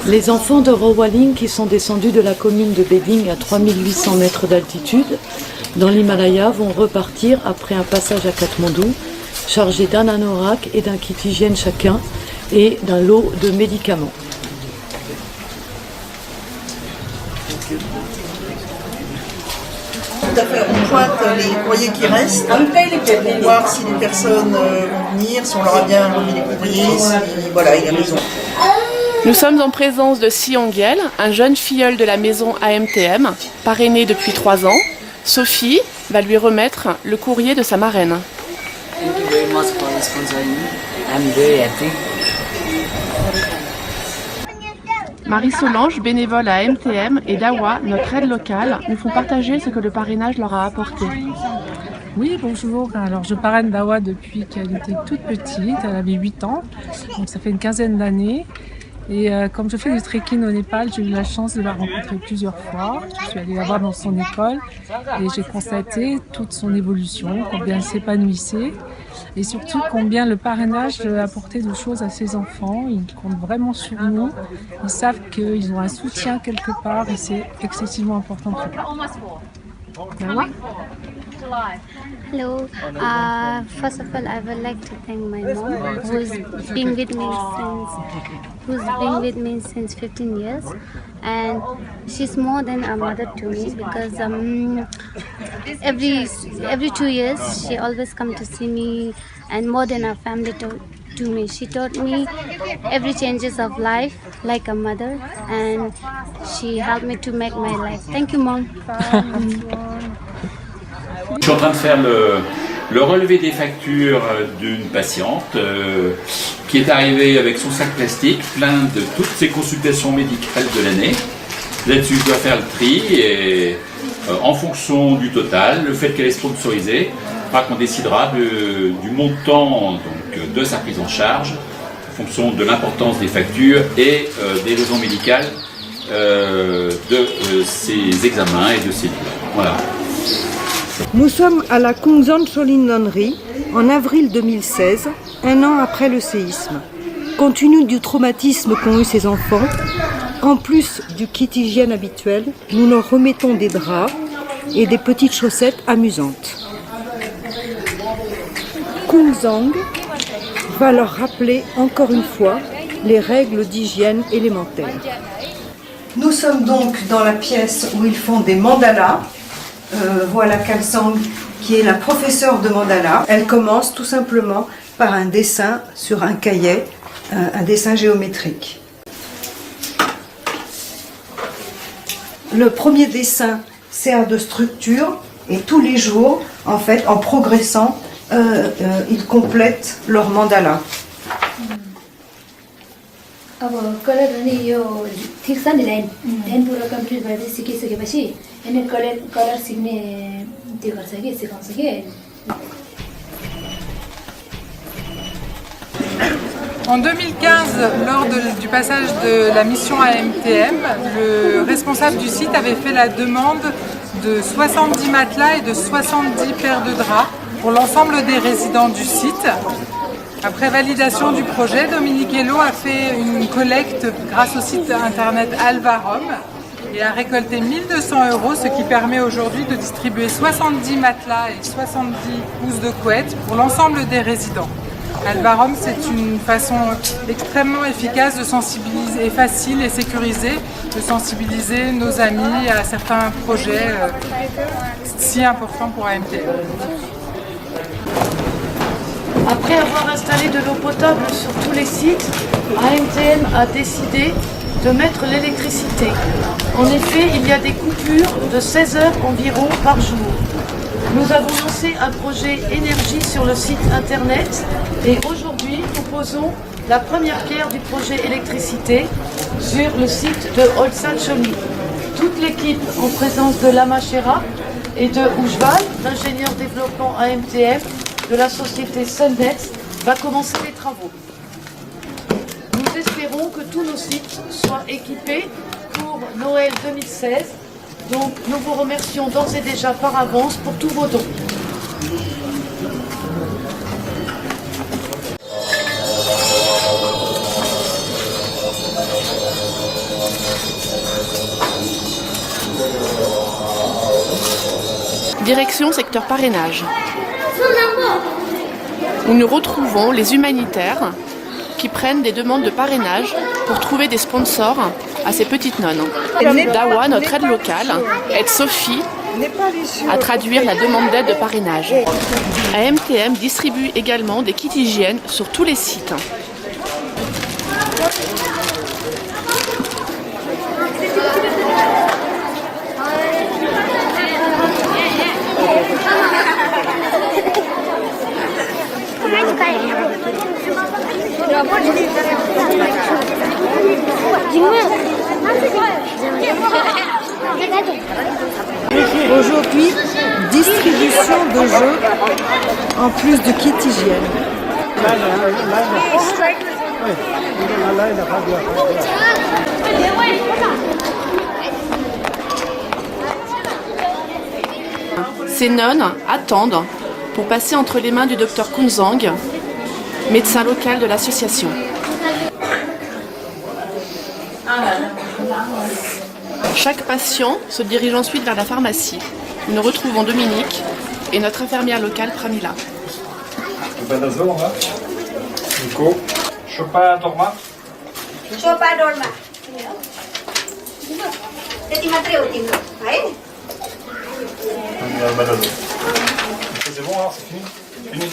Les enfants de Rowaling qui sont descendus de la commune de Beding à 3800 mètres d'altitude dans l'Himalaya vont repartir après un passage à Katmandou chargés d'un anorak et d'un kit hygiène chacun et d'un lot de médicaments. Tout à fait, on pointe les courriers qui restent pour voir si les personnes vont venir, si on leur a bien remis les courriers, si voilà, il y a raison. Nous sommes en présence de Si Yongyel, un jeune filleul de la maison AMTM, parrainé depuis 3 ans. Sophie va lui remettre le courrier de sa marraine. Thank you very much for sponsoring me. I'm very happy. Marie-Solange, bénévole à AMTM, et Dawa, notre aide locale, nous font partager ce que le parrainage leur a apporté. Oui, bonjour. Alors, je parraine Dawa depuis qu'elle était toute petite. Elle avait 8 ans, donc ça fait une quinzaine d'années. Et comme je fais du trekking au Népal, j'ai eu la chance de la rencontrer plusieurs fois. Je suis allée la voir dans son école et j'ai constaté toute son évolution, combien elle s'épanouissait et surtout combien le parrainage apportait de choses à ses enfants. Ils comptent vraiment sur nous. Ils savent qu'ils ont un soutien quelque part et c'est excessivement important pour eux. Dawa? Hello. First of all, I would like to thank my mom, who's been with me since 15 years, and she's more than a mother to me because every 2 years she always come to see me, and more than a family to me. She taught me every changes of life like a mother, and she helped me to make my life. Thank you, Mom. Je suis en train de faire le relevé des factures d'une patiente qui est arrivée avec son sac plastique plein de toutes ses consultations médicales de l'année. Là-dessus, je dois faire le tri et en fonction du total, le fait qu'elle est sponsorisée, on décidera du montant donc, de sa prise en charge en fonction de l'importance des factures et des raisons médicales de ses examens et de ses bilans. Voilà. Nous sommes à la Kungsan Cholin Nonri en avril 2016, un an après le séisme. Compte tenu du traumatisme qu'ont eu ces enfants, en plus du kit hygiène habituel, nous leur remettons des draps et des petites chaussettes amusantes. Kungsan va leur rappeler encore une fois les règles d'hygiène élémentaires. Nous sommes donc dans la pièce où ils font des mandalas. Voilà Kalsang qui est la professeure de mandala. Elle commence tout simplement par un dessin sur un cahier, un dessin géométrique. Le premier dessin sert de structure et tous les jours, en fait, en progressant, ils complètent leur mandala. अब कलर अनि यो ठीक छ नि लाइन पुरा कम्प्लिट भएर सिकिसकेपछि अनि कलर सिक्ने त्यो गर्छ कि सिकाउँछ कि En 2015, lors du passage de la mission AMTM, le responsable du site avait fait la demande de 70 matelas et de 70 paires de draps pour l'ensemble des résidents du site. Après validation du projet, Dominique Hello a fait une collecte grâce au site internet Alvarom et a récolté 1 200 €, ce qui permet aujourd'hui de distribuer 70 matelas et 70 housses de couette pour l'ensemble des résidents. Alvarom, c'est une façon extrêmement efficace de sensibiliser, et facile et sécurisée, de sensibiliser nos amis à certains projets si importants pour AMTM. Après avoir installé de l'eau potable sur tous les sites, AMTM a décidé de mettre l'électricité. En effet, il y a des coupures de 16 heures environ par jour. Nous avons lancé un projet énergie sur le site internet et aujourd'hui nous posons la première pierre du projet électricité sur le site de Olsan Chomi. Toute l'équipe en présence de Lama Shera et de Ujval, l'ingénieur développement AMTM, de la société Sunnet, va commencer les travaux. Nous espérons que tous nos sites soient équipés pour Noël 2016 Donc nous vous remercions d'ores et déjà par avance pour tous vos dons. Direction secteur parrainage, où nous retrouvons les humanitaires qui prennent des demandes de parrainage pour trouver des sponsors à ces petites nonnes. Dawa, notre aide locale, aide Sophie à traduire la demande d'aide de parrainage. AMTM distribue également des kits hygiène sur tous les sites. Aujourd'hui, distribution de jeux en plus de kit hygiène. Ces nonnes attendent pour passer entre les mains du docteur Kunzang, médecin local de l'association. Chaque patient se dirige ensuite vers la pharmacie. Nous retrouvons Dominique et notre infirmière locale Pramila. Albendazole, là. Nico. Chopin Dorma. Chopin Dorma. Jadi materi utin, right? C'est bon, alors, c'est fini. Fini.